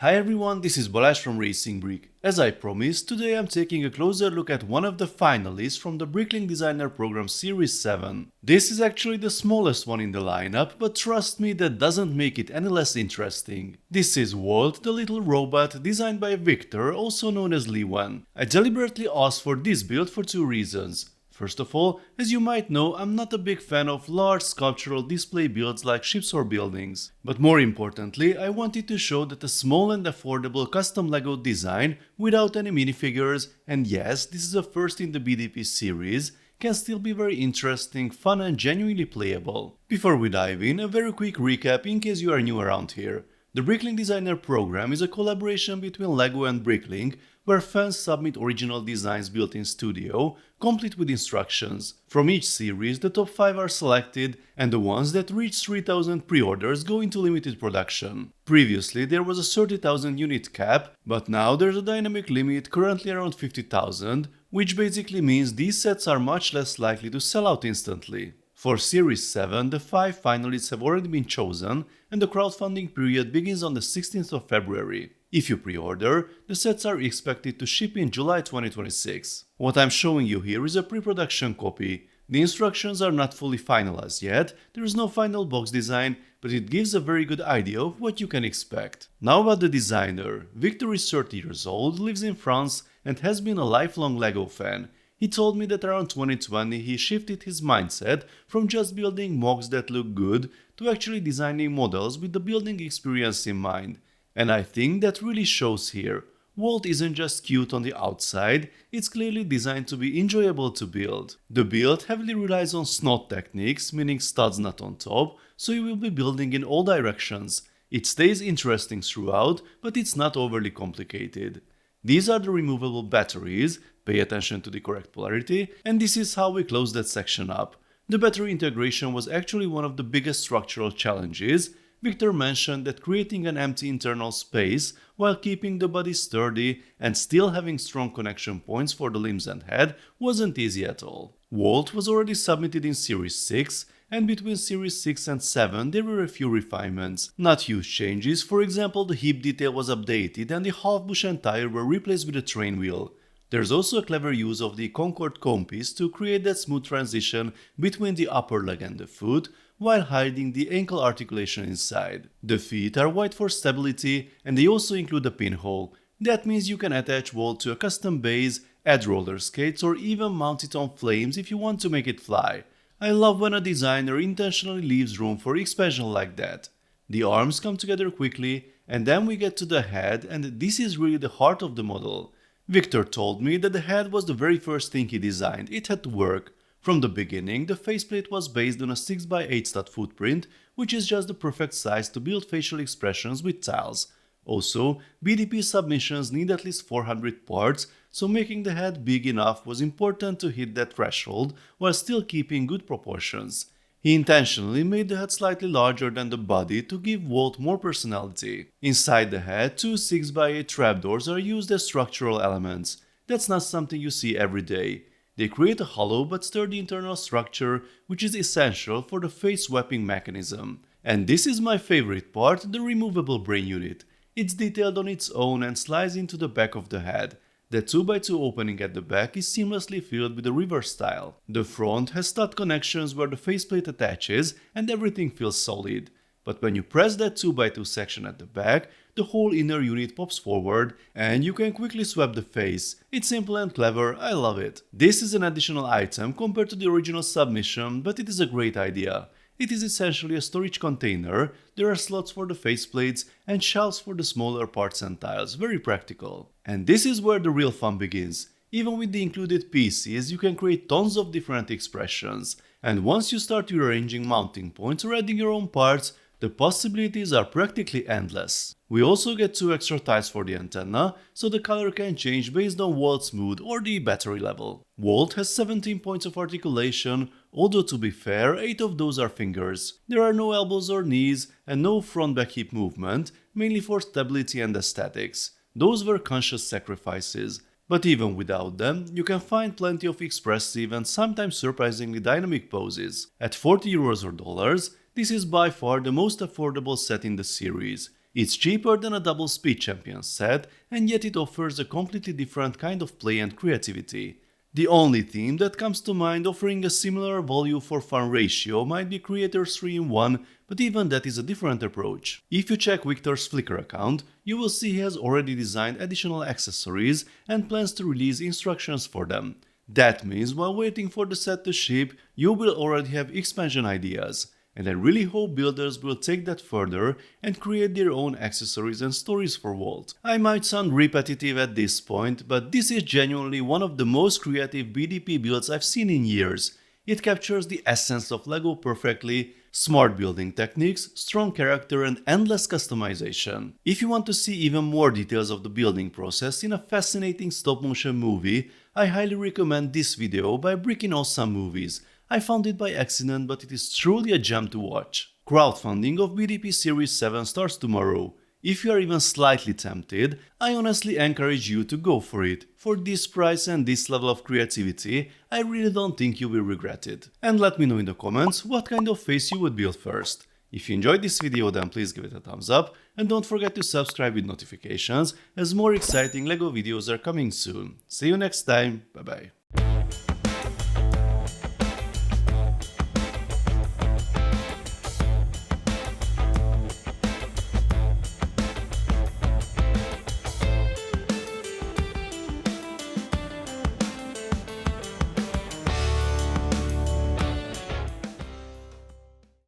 Hi everyone, this is Balázs from RacingBrick. As I promised, today I'm taking a closer look at one of the finalists from the Bricklink Designer Program Series 7. This is actually the smallest one in the lineup, but trust me, that doesn't make it any less interesting. This is W.A.L.T, the little robot designed by Victor, also known as Lewan. I deliberately asked for this build for two reasons. First of all, as you might know, I'm not a big fan of large sculptural display builds like ships or buildings. But more importantly, I wanted to show that a small and affordable custom LEGO design without any minifigures, and yes, this is a first in the BDP series, can still be very interesting, fun and genuinely playable. Before we dive in, a very quick recap in case you are new around here. The Bricklink Designer Program is a collaboration between LEGO and Bricklink, where fans submit original designs built in studio, complete with instructions. From each series, the top 5 are selected, and the ones that reach 3000 pre-orders go into limited production. Previously, there was a 30,000 unit cap, but now there's a dynamic limit currently around 50,000, which basically means these sets are much less likely to sell out instantly. For Series 7, the 5 finalists have already been chosen, and the crowdfunding period begins on the 16th of February. If you pre-order, the sets are expected to ship in July 2026. What I'm showing you here is a pre-production copy. The instructions are not fully finalized yet, there is no final box design, but it gives a very good idea of what you can expect. Now about the designer. Victor is 30 years old, lives in France, and has been a lifelong LEGO fan. He told me that around 2020 he shifted his mindset from just building mocks that look good to actually designing models with the building experience in mind. And I think that really shows here. W.A.L.T isn't just cute on the outside, it's clearly designed to be enjoyable to build. The build heavily relies on snot techniques, meaning studs not on top, so you will be building in all directions. It stays interesting throughout, but it's not overly complicated. These are the removable batteries, pay attention to the correct polarity, and this is how we close that section up. The battery integration was actually one of the biggest structural challenges. Victor mentioned that creating an empty internal space while keeping the body sturdy and still having strong connection points for the limbs and head wasn't easy at all. W.A.L.T was already submitted in Series 6, and between Series 6 and 7 there were a few refinements. Not huge changes, for example the hip detail was updated and the half bush and tire were replaced with a train wheel. There's also a clever use of the Concord cone piece to create that smooth transition between the upper leg and the foot, while hiding the ankle articulation inside. The feet are wide for stability, and they also include a pinhole. That means you can attach W.A.L.T to a custom base, add roller skates, or even mount it on flames if you want to make it fly. I love when a designer intentionally leaves room for expansion like that. The arms come together quickly, and then we get to the head, and this is really the heart of the model. Victor told me that the head was the very first thing he designed. It had to work. From the beginning, the faceplate was based on a 6x8 stud footprint, which is just the perfect size to build facial expressions with tiles. Also, BDP submissions need at least 400 parts, so making the head big enough was important to hit that threshold while still keeping good proportions. He intentionally made the head slightly larger than the body to give W.A.L.T more personality. Inside the head, two 6x8 trapdoors are used as structural elements. That's not something you see every day. They create a hollow but sturdy internal structure, which is essential for the face swapping mechanism. And this is my favorite part, the removable brain unit. It's detailed on its own and slides into the back of the head. The 2x2 opening at the back is seamlessly filled with a reverse style. The front has stud connections where the faceplate attaches and everything feels solid. But when you press that 2x2 section at the back, the whole inner unit pops forward and you can quickly swap the face. It's simple and clever, I love it. This is an additional item compared to the original submission, but it is a great idea. It is essentially a storage container, there are slots for the faceplates and shelves for the smaller parts and tiles, very practical. And this is where the real fun begins. Even with the included pieces, you can create tons of different expressions. And once you start rearranging mounting points or adding your own parts, the possibilities are practically endless. We also get 2 extra tiles for the antenna, so the color can change based on W.A.L.T's mood or the battery level. W.A.L.T has 17 points of articulation, although to be fair, 8 of those are fingers. There are no elbows or knees, and no front-back hip movement, mainly for stability and aesthetics. Those were conscious sacrifices. But even without them, you can find plenty of expressive and sometimes surprisingly dynamic poses. At €40 or dollars, this is by far the most affordable set in the series. It's cheaper than a double Speed Champions set, and yet it offers a completely different kind of play and creativity. The only theme that comes to mind offering a similar value for fun ratio might be Creators 3-in-1, but even that is a different approach. If you check Victor's Flickr account, you will see he has already designed additional accessories and plans to release instructions for them. That means while waiting for the set to ship, you will already have expansion ideas. And I really hope builders will take that further and create their own accessories and stories for W.A.L.T. I might sound repetitive at this point, but this is genuinely one of the most creative BDP builds I've seen in years. It captures the essence of LEGO perfectly, smart building techniques, strong character and endless customization. If you want to see even more details of the building process in a fascinating stop-motion movie, I highly recommend this video by Bricking Awesome Movies. I found it by accident, but it is truly a gem to watch. Crowdfunding of BDP Series 7 starts tomorrow. If you are even slightly tempted, I honestly encourage you to go for it. For this price and this level of creativity, I really don't think you will regret it. And let me know in the comments what kind of face you would build first. If you enjoyed this video, then please give it a thumbs up and don't forget to subscribe with notifications as more exciting LEGO videos are coming soon. See you next time, bye bye.